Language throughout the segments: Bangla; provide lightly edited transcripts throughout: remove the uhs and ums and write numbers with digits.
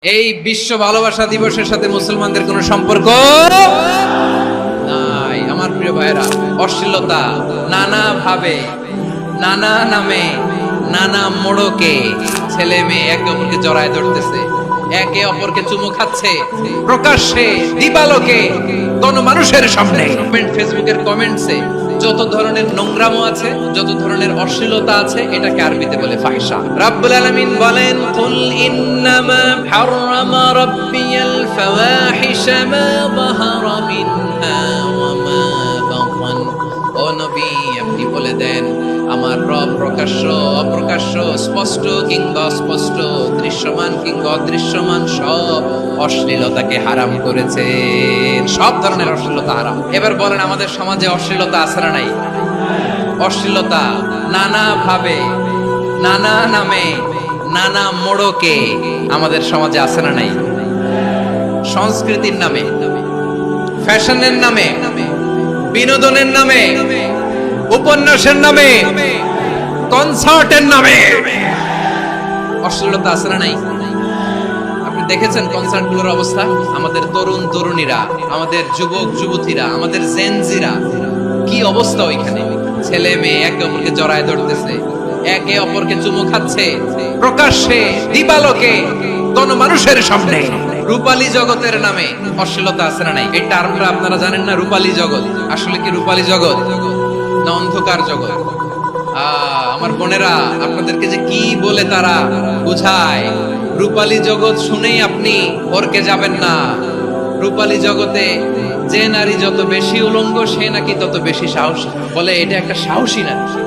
এই বিশ্ব ভালোবাসা দিবসের সাথে মুসলমানদের কোনো সম্পর্ক নাই। আমার প্রিয় ভাইরা, অশ্লীলতা নানা ভাবে, নানা নামে, নানা মোড়কে ছেলে মেয়ে একে অপরকে জড়ায় ধরতেছে, একে অপরকে চুমু খাচ্ছে প্রকাশ্যে, দিবালোকে, কোন মানুষের সামনে। ফেসবুকের কমেন্টসে যত ধরনের নোংরামো আছে, যত ধরনের অশ্লীলতা আছে, এটাকে আরবিতে বলে ফাহিশা। রাব্বুল আলামিন বলেন, কুল ইন্নামা হারামা রাব্বিয়াল ফাওয়াহিশা মা যাহারা মিনহা ওয়া মা বাতান। ও নবী, আপনি বলে দেন, আমার রব প্রকাশ্য, অপ্রকাশ্য, স্পষ্ট কিংবা অস্পষ্ট, দৃশ্যমান কিংবা অদৃশ্যমান সব অশ্লীলতাকে হারাম করেছে। সব ধরনের অশ্লীলতা হারাম। এবার বলেন, আমাদের সমাজে অশ্লীলতা আছে না নাই? অশ্লীলতা নানা ভাবে, নানা নামে, নানা মোড়কে আমাদের সমাজে আছে না নাই? সংস্কৃতির নামে, ফ্যাশনের নামে, বিনোদনের নামে, উপন্যাসের নামে, কনসার্টের নামে অশ্লীলতা আছে না নাই? আপনি দেখেছেন কনসার্টগুলোর অবস্থা? আমাদের তরুণ তরুণীরা, আমাদের যুবক যুবতীরা, আমাদের জেনজিরা, কি অবস্থা ওইখানে! ছেলে মেয়ে একে অপরকে জড়ায় ধরতেছে, একে অপরকে চুমু খাচ্ছে প্রকাশ্যে, দিবালোকে, কোন মানুষের সামনে। রূপালী জগতের নামে অশ্লীলতা আছে না নাই? এই টার্মটা আপনারা জানেন না? রূপালী জগৎ আসলে কি রূপালী জগৎ না অন্ধকার জগৎ? আমার বোনেরা, আপনাদেরকে যে কি বলে তারা বুঝায়, রূপালী জগৎ শুনেই আপনি ওরকে যাবেন না। রূপালী জগতে যে নারী যত বেশি উলঙ্গ, সে নাকি তত বেশি সাহসী। বলে এটা একটা সাহসী নারী,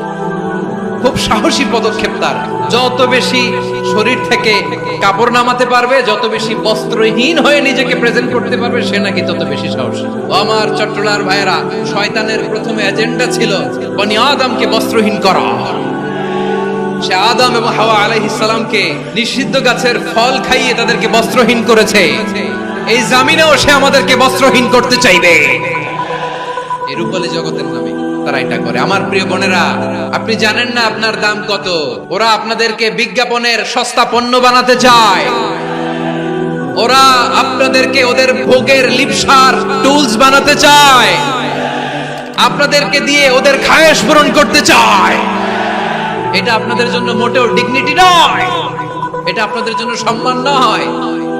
খুব সাহসী পদক্ষেপ তার। যত বেশি শরীর থেকে কাপড় নামাতে পারবে, যত বেশি বস্ত্রহীন হয়ে নিজেকে প্রেজেন্ট করতে পারবে, সে নাকি তত বেশি সাহসী। আমার চট্টলার ভাইয়েরা, শয়তানের প্রথম এজেন্ডা ছিল বনি আদমকে বস্ত্রহীন করা। সে আদম এবং হাওয়া আলাইহিস সালামকে নিষিদ্ধ গাছের ফল খাইয়ে তাদেরকে বস্ত্রহীন করেছে। এই জামিনেও সে আমাদেরকে বস্ত্রহীন করতে চাইবে। এই রূপালী জগতের নামে তারা এটা করে। আমার প্রিয় বোনেরা, আপনি জানেন না আপনার দাম কত? ওরা আপনাদেরকে বিজ্ঞাপনের সস্তা পণ্য বানাতে চায়। ওরা আপনাদেরকে ওদের ভোগের লিপসার টুলস বানাতে চায়। আপনাদেরকে দিয়ে ওদের খায়েশ পূরণ করতে চায়। এটা আপনাদের জন্য মোটেও ডিগনিটি নয়, এটা আপনাদের জন্য সম্মান নয়।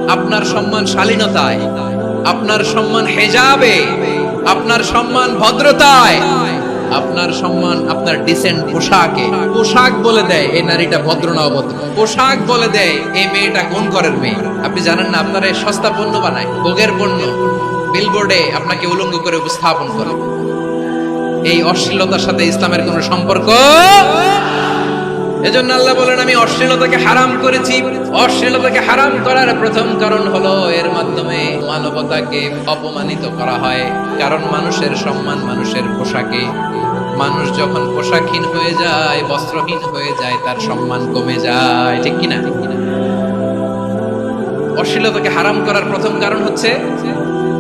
আপনার সম্মান শালীনতায়, আপনার সম্মান হেজাবে, আপনার সম্মান ভদ্রতায়, আপনার সম্মান আপনার ডিসেন্ট পোশাকে। পোশাক বলে দেয় এই নারীটা ভদ্র না অভদ্র, পোশাক বলে দেয় এই মেয়েটা কোন ঘরের মেয়ে। আপনি জানেন না? আপনারা সস্তা পণ্য বানায়, ভোগের পণ্য, বিলবোর্ডে আপনাকে উলঙ্গ করে উপস্থাপন করে। এই অশ্লীলতার সাথে ইসলামের কোনো সম্পর্ক। এজন্য আল্লাহ বলেন, আমি অশ্লীলতাকে হারাম করেছি। অশ্লীলতাকে হারাম করার প্রথম কারণ হলো এর মাধ্যমে মানবতাকে অপমানিত করা হয়। কারণ মানুষের সম্মান মানুষের পোশাকে। মানুষ যখন পোশাকহীন হয়ে যায়, বস্ত্রহীন হয়ে যায়, তার সম্মান কমে যায়। ঠিক কিনা? অশ্লীলতাকে হারাম করার প্রথম কারণ হচ্ছে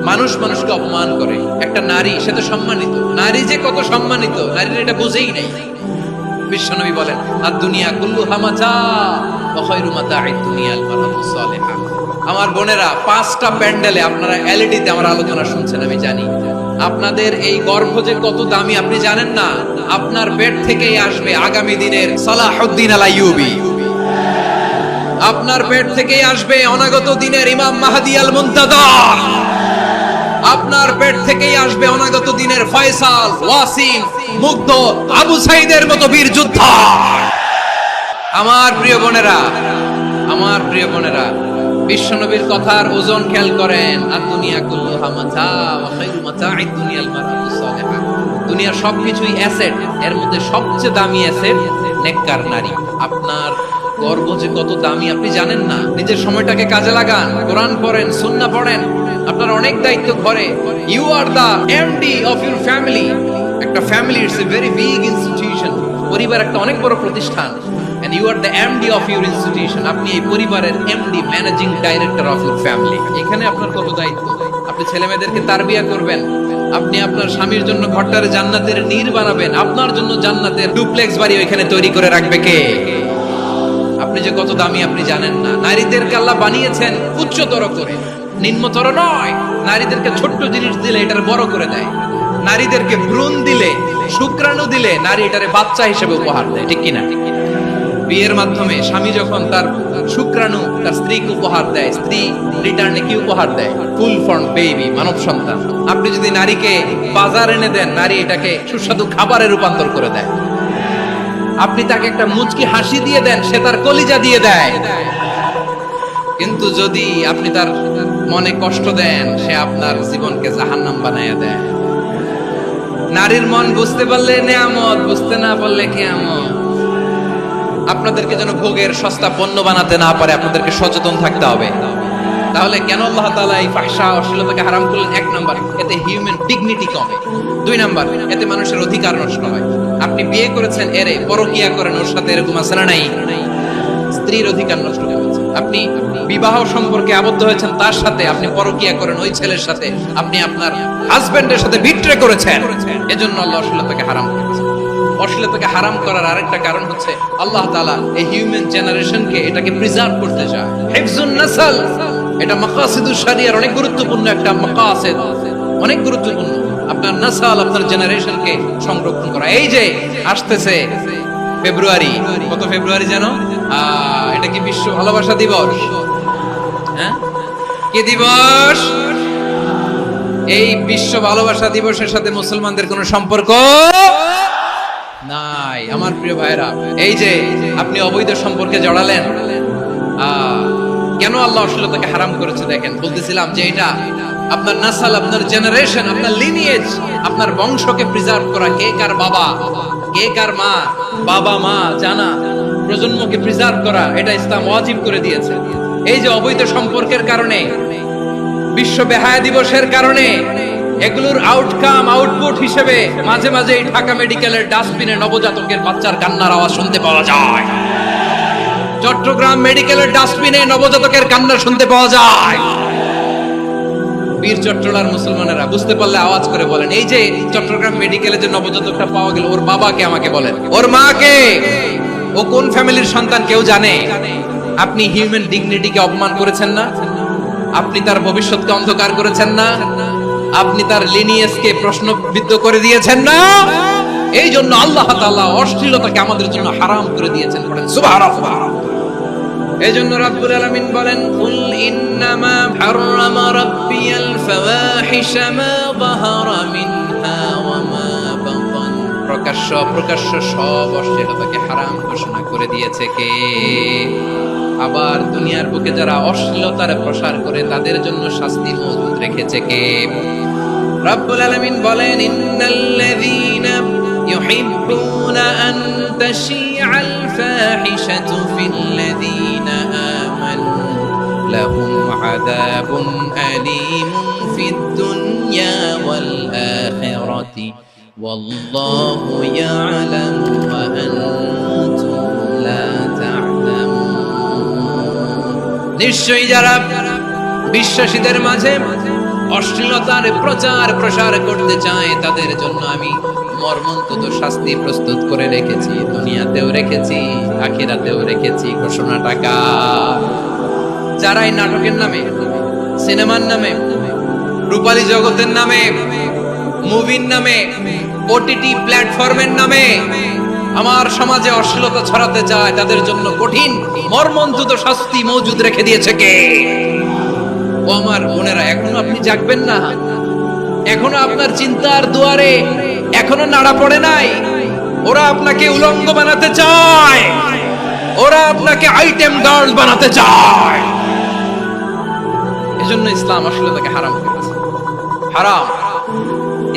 মানুষ মানুষকে অপমান করে। একটা নারী, সে তো সম্মানিত। নারী যে কত সম্মানিত, নারীরা এটা বুঝেই নাই। বিশ্বনবী বলেন, আদ-দুনিয়া কুল্লুহা মাতা ওয়া খায়রু মাতা'আদ দুনিয়াল মারআতুস সালিহা। আমার বোনেরা, 5টা প্যান্ডেলে আপনারা এলইডিতে আমার আলোচনা শুনছেন, আমি জানি। আপনাদের এই গর্ভ যে কত দামি আপনি জানেন না। আপনার পেট থেকেই আসবে আগামী দিনের সালাহুদ্দিন আল আইয়ুবী। আপনার পেট থেকেই আসবে অনাগত দিনের ইমাম মাহদী আল মুনতাযর। আপনার পেট থেকেই আসবে অনাগত দিনের ফয়সাল, ওয়াসিম, মুগ্ধ, আবু সাইদের মতো বীর যোদ্ধা। আমার প্রিয় বোনেরা, আমার প্রিয় বোনেরা, বিশ্বনবীর কথার ওজন খেয়াল করেন। আদ-দুনিয়া কুল্লুহা মাতা ওয়া খায়রু মাতা'আদ দুনিয়াল মারআতুস সালিহা। দুনিয়ার সবকিছুই অ্যাসেট, এর মধ্যে সবচেয়ে দামি অ্যাসেট নেককার নারী। আপনার গর্ভ যে কত দামি আপনি জানেন না। নিজের সময়টাকে কাজে লাগান, কোরআন পড়েন, সুন্নাহ পড়েন। আপনার অনেক দায়িত্ব ঘরে। You are the MD of your family. একটা family it's a very big institution. পরিবার একটা অনেক বড় প্রতিষ্ঠান। and you are the MD of your institution. আপনি এই পরিবারের MD, managing director of your family. এখানে আপনার কত দায়িত্ব। আপনি ছেলেমেয়েদেরকে তারবিয়া করবেন। আপনি আপনার স্বামীর জন্য ঘরটারে জান্নাতের নীড় বানাবেন। আপনার জন্য জান্নাতের ডুপ্লেক্স বাড়ি ওইখানে তৈরি করে রাখবে কে? আপনি আপনি যে কত দামি আপনি জানেন না। নারীদেরকে আল্লাহ বানিয়েছেন উচ্চতর করে, নিম্নতর নয়। নারীদেরকে ছোট্ট জিনিস দিলে এটার বড় করে দেয়। নারীদেরকে ভ্রূণ দিলে, শুক্রাণু দিলে নারী এটারে বাচ্চা হিসেবে উপহার দেয়, ঠিক কিনা? বিয়ের মাধ্যমে স্বামী যখন তার শুক্রাণু তার স্ত্রীকে উপহার দেয়, স্ত্রী রিটার্নে কি উপহার দেয়? ফুল ফর্ম বেবি, মানব সন্তান। আপনি যদি নারীকে বাজার এনে দেন, নারী এটাকে সুস্বাদু খাবারে রূপান্তর করে দেয়। আপনি তাকে একটা মুচকি হাসি দিয়ে দেন, সে তার কলিজা দিয়ে দেয়। কিন্তু যদি আপনি তার মনে কষ্ট দেন, সে আপনার জীবনকে জাহান্নাম বানায়া দেয়। নারীর মন বুঝতে পারলে নেয়ামত, বুঝতে না পারলে কিয়ামত। আপনাদেরকে যেন ভোগের সস্তা পণ্য বানাতে না পারে, আপনাদেরকে সচেতন থাকতে হবে। তাহলে কেন আল্লাহ তাআলা এই ফাহশা অশ্লীলতাকে হারাম করলেন? 1 নাম্বার, এতে হিউম্যান ডিগনিটি কমে। 2 নাম্বার, এতে মানুষের অধিকার নষ্ট হয়। আপনি বিয়ে করেছেন, এরে পরকিয়া করেন, ওর সাথে এরকম আছে না নাই? স্ত্রীর অধিকার নষ্ট হয়েছে। আপনি বিবাহ সম্পর্কে আবদ্ধ হয়েছেন তার সাথে, আপনি পরকিয়া করেন ওই ছেলের সাথে, আপনি আপনার হাজবেন্ডের সাথে বিট্রে করেছেন। এজন্য আল্লাহ অশ্লীলতাকে হারাম করেছেন। অশ্লীলতাকে হারাম করার আরেকটা কারণ হচ্ছে আল্লাহ তাআলা এই হিউম্যান জেনারেশনকে এটাকে প্রিজার্ভ করতে চায়। হিফজুন নাসল, এটা মাকাসিদুশ শরিয়ার অনেক গুরুত্বপূর্ণ একটা মাকাসিদ, অনেক গুরুত্বপূর্ণ। আপনার নাসল, আপনার জেনারেশনকে সংরক্ষণ করা। এই যে আসতেছে ফেব্রুয়ারি, কত ফেব্রুয়ারি জানো? এটা কি বিশ্ব ভালোবাসা দিবস? হ্যাঁ, কি দিবস? এই বিশ্ব ভালোবাসা দিবসের সাথে মুসলমানদের কোনো সম্পর্ক নাই। আমার প্রিয় ভাইরা, এই যে আপনি অবৈধ সম্পর্কে জড়ালেন, কেন আল্লাহ অশ্লীলতাকে হারাম করেছে দেখেন। বলতেছিলাম যে এটা আপনার নাসাল, আপনার জেনারেশন, আপনার লিনিয়েজ, আপনার বংশকে প্রিজার্ভ করা। কে কার বাবা, কে কার মা, বাবা মা জানা, প্রজন্মকে প্রিজার্ভ করা, এটা ইসলাম ওয়াজিব করে দিয়েছে। এই যে অবৈধ সম্পর্কের কারণে, বিশ্ব বেহায়া দিবসের কারণে, এগুলোর আউটকাম, আউটপুট হিসেবে মাঝে মাঝে এই ঢাকা মেডিকেলের ডাস্টবিনে নবজাতকের বাচ্চার কান্নার আওয়াজ শুনতে পাওয়া যায়। চট্টগ্রাম মেডিকেলের ডাস্টবিনে নবজাতকের কান্না শুনতে পাওয়া যায়। বীর চট্টলার মুসলমানেরা বুঝতে পারলে আওয়াজ করে বলেন, এই যে চট্টগ্রাম মেডিকেলে যে নবজাতকটা পাওয়া গেল, ওর বাবাকে আমাকে বলেন, ওর মাকে, ও কোন ফ্যামিলির সন্তান কেউ জানে? আপনি হিউম্যান ডিগনিটিকে অপমান করেছেন না? আপনি তার ভবিষ্যৎকে অন্ধকার করেছেন না? আপনি তার লিনিয়েজকে প্রশ্নবিদ্ধ করে দিয়েছেন না? এই জন্য আল্লাহ তাআলা অশ্লীলতাকে আমাদের জন্য হারাম করে দিয়েছেন। বলেন সুবহানাল্লাহ। এই জন্য রাব্বুল আলামিন বলেন, কুল ইন্নামা হারামা রাব্বিয়াল ফাওয়াহিশা মা যাহারা মিনহা ওয়া মা বাতান। প্রকাশ্য অপ্রকাশ্য সব অশ্লীলতাকে হারাম ঘোষণা করে দিয়েছে কে? আবার দুনিয়ার বুকে যারা অশ্লীলতার প্রসার করে তাদের জন্য শাস্তি মজুদ রেখেছে কে? রাব্বুল আলামিন বলেন, ইন্নাল্লাযীনা ইউহিব্বুনা আন তাশিআল ফাহিশাতু ফিল্লাযীনা আমানু লাহুম আযাবুন আলীমুন ফিদ দুনিয়া ওয়াল আখিরাতি ওয়াল্লাহু ইয়া'লামু ওয়া আনতুম লা তা'লামুন। নিশ্চয়ই যারা বিশ্বাসীদের মাঝে অশ্লীলতার প্রচার প্রসার করতে চায় তাদের জন্য আমি মর্মন্তুদ শাস্তি প্রস্তুত করে রেখেছি। দুনিয়াতেও রেখেছি, আখিরাতেও রেখেছি। ঘোষণাটা কার? যারা এই নাটকের নামে, সিনেমার নামে, রূপালী জগতের নামে, মুভির নামে, ওটিটি প্ল্যাটফর্মের নামে আমার সমাজে অশ্লীলতা ছড়াতে চায় তাদের জন্য কঠিন মর্মন্তুদ শাস্তি মজুদ রেখে দিয়েছে কে? ও আমার বোনেরা, এখনো আপনি জাগবেন না? এখনো আপনার চিন্তার দুয়ারে এখনো নাড়া পড়ে নাই? ওরা আপনাকে উলঙ্গ বানাতে চায়, ওরা আপনাকে আইটেম গার্ল বানাতে চায়। এজন্য ইসলাম অশ্লীলতাকে হারাম করেছে। হারাম।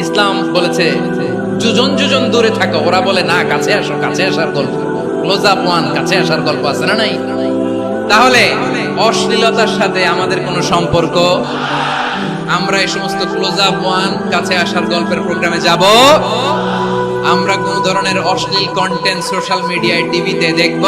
ইসলাম বলেছে যোজন যোজন দূরে থাকো, ওরা বলে না কাছে আসো, কাছে আসার গল্প, ক্লোজ আপ ওয়ান, কাছে আসার গল্প আছে না নাই? তাহলে অশ্লীলতার সাথে আমাদের কোনো সম্পর্ক? আমরা এই সমস্ত ক্লোজ আপ ওয়ান, কাছে আসার গল্পের প্রোগ্রামে যাব? আমরা কোন ধরনের অশ্লীল কন্টেন্ট সোশ্যাল মিডিয়ায়, টিভিতে দেখব?